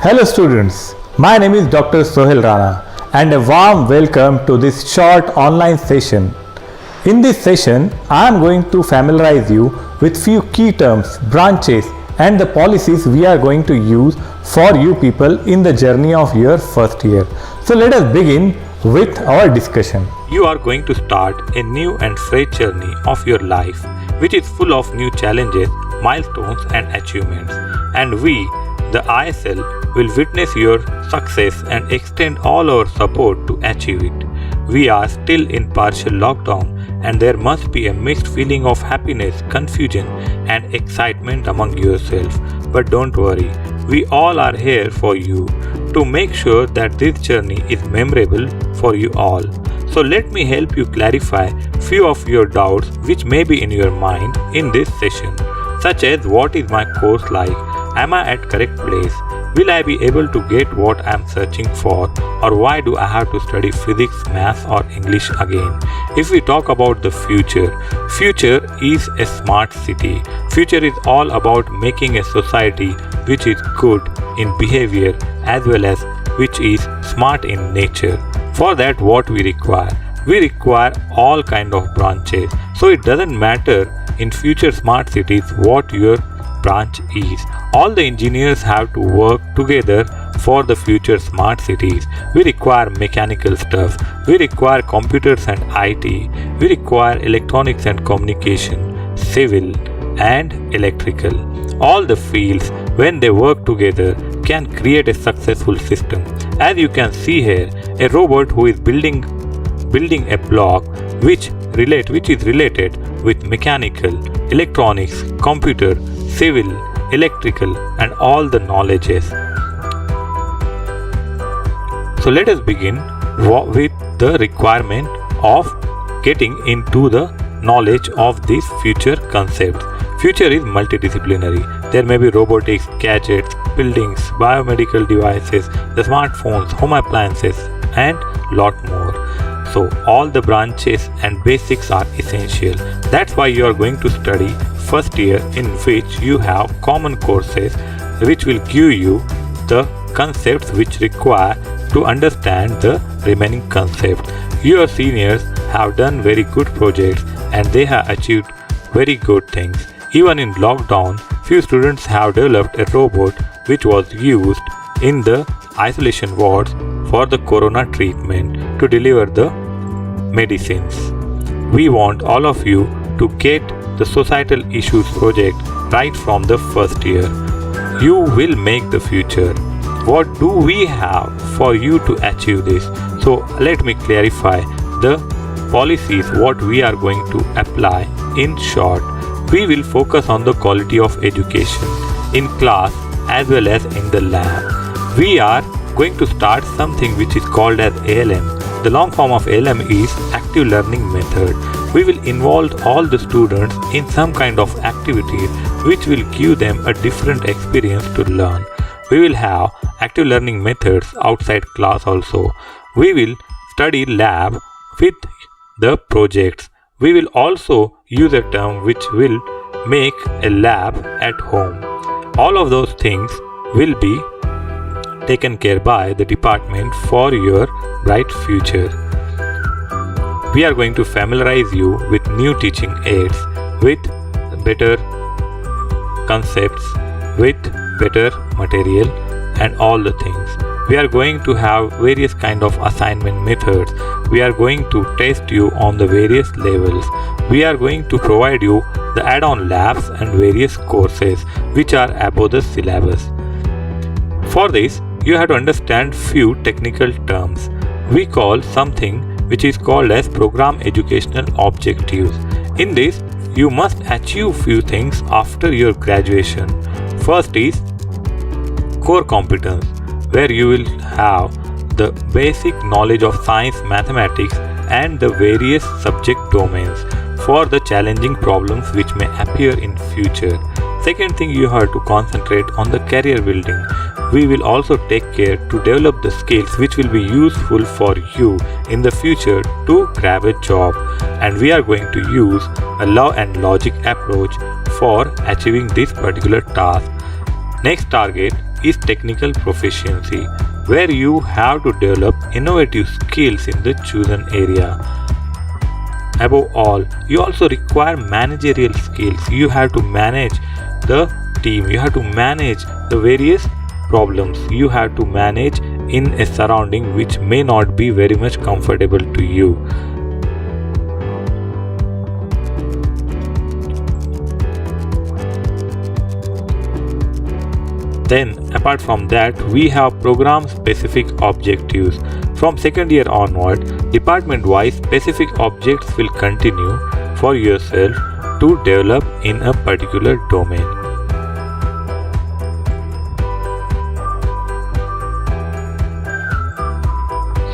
Hello students, my name is Dr. Sohel Rana and a warm welcome to this short online session. In this session, I am going to familiarize you with few key terms, branches and the policies we are going to use for you people in the journey of your first year. So let us begin with our discussion. You are going to start a new and fresh journey of your life, which is full of new challenges, milestones, and achievements. And we, the ISL, will witness your success and extend all our support to achieve it. We are still in partial lockdown, and there must be a mixed feeling of happiness, confusion, and excitement among yourself. But don't worry, we all are here for you to make sure that this journey is memorable for you all. So let me help you clarify few of your doubts which may be in your mind in this session, such as what is my course like, am I at correct place, will I be able to get what I am searching for, or why do I have to study physics, maths or English again. If we talk about the future is a smart city. Future is all about making a society which is good in behavior as well as which is smart in nature. For that what we require all kind of branches. So it doesn't matter in future smart cities what your branch is. All the engineers have to work together for the future smart cities. We require mechanical stuff, we require computers and IT, we require electronics and communication, civil and electrical. All the fields, when they work together, can create a successful system. As you can see here, a robot who is building a block which is related with mechanical, electronics, computer, civil, electrical and all the knowledges. So let us begin with the requirement of getting into the knowledge of these future concepts. Future is multidisciplinary. There may be robotics, gadgets, buildings, biomedical devices, the smartphones, home appliances and lot more. So all the branches and basics are essential. That's why you are going to study first year, in which you have common courses which will give you the concepts which require to understand the remaining concepts. Your seniors have done very good projects and they have achieved very good things. Even in lockdown, few students have developed a robot which was used in the isolation wards for the corona treatment to deliver the medicines. We want all of you to get the societal issues project right from the first year. You will make the future. What do we have for you to achieve this? So let me clarify the policies what we are going to apply. In short, we will focus on the quality of education in class as well as in the lab. We are going to start something which is called as ALM. The long form of ALM is active learning method. We will involve all the students in some kind of activities which will give them a different experience to learn. We will have active learning methods outside class also. We will study lab with the projects. We will also use a term which will make a lab at home. All of those things will be taken care by the department for your bright future. We are going to familiarize you with new teaching aids, with better concepts, with better material and all the things. We are going to have various kind of assignment methods. We are going to test you on the various levels. We are going to provide you the add-on labs and various courses which are above the syllabus. For this, you have to understand few technical terms. We call something which is called as program educational objectives. In this, you must achieve few things after your graduation. First is core competence, where you will have the basic knowledge of science, mathematics and the various subject domains for the challenging problems which may appear in future. Second thing, you have to concentrate on the career building. We will also take care to develop the skills which will be useful for you in the future to grab a job, and we are going to use a law and logic approach for achieving this particular task. Next target is technical proficiency, where you have to develop innovative skills in the chosen area. Above all, you also require managerial skills. You have to manage the team, you have to manage the various problems, you have to manage in a surrounding which may not be very much comfortable to you. Then, apart from that, we have program specific objectives. From second year onward, department wise specific objects will continue for yourself to develop in a particular domain.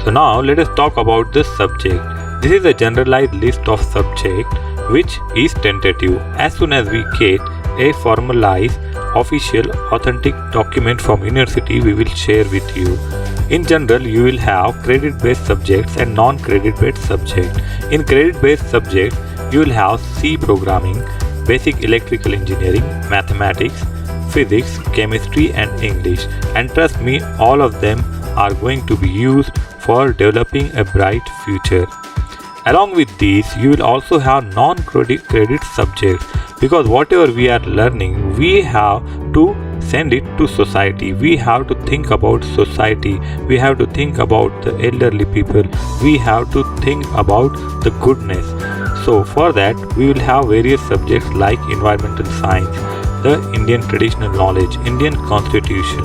So now let us talk about the subject. This is a generalized list of subject which is tentative. As soon as we get a formalized, official, authentic document from university, we will share with you. In general, you will have credit-based subjects and non-credit-based subjects. In credit-based subjects, you will have C programming, basic electrical engineering, mathematics, physics, chemistry and English. And trust me, all of them are going to be used for developing a bright future. Along with these, you will also have non-credit subjects, because whatever we are learning, we have to send it to society. We have to think about society. We have to think about the elderly people. We have to think about the goodness. So for that, we will have various subjects like environmental science, the Indian traditional knowledge, Indian constitution.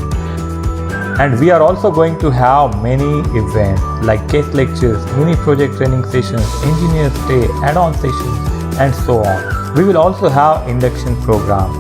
And we are also going to have many events like guest lectures, mini project training sessions, engineers day, add-on sessions and so on. We will also have induction program.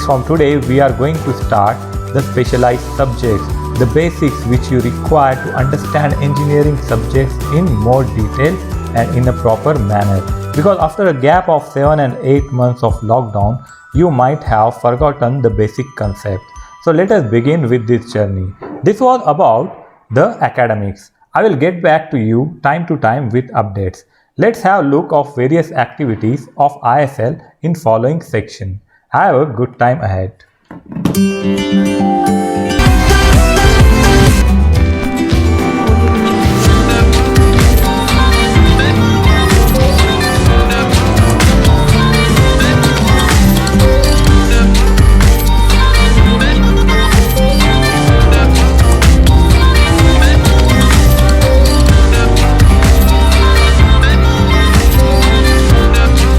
From today we are going to start the specialized subjects, the basics which you require to understand engineering subjects in more detail and in a proper manner. Because after a gap of 7 and 8 months of lockdown, you might have forgotten the basic concept. So let us begin with this journey. This was about the academics. I will get back to you time to time with updates. Let's have a look of various activities of ISL in following section. Have a good time ahead.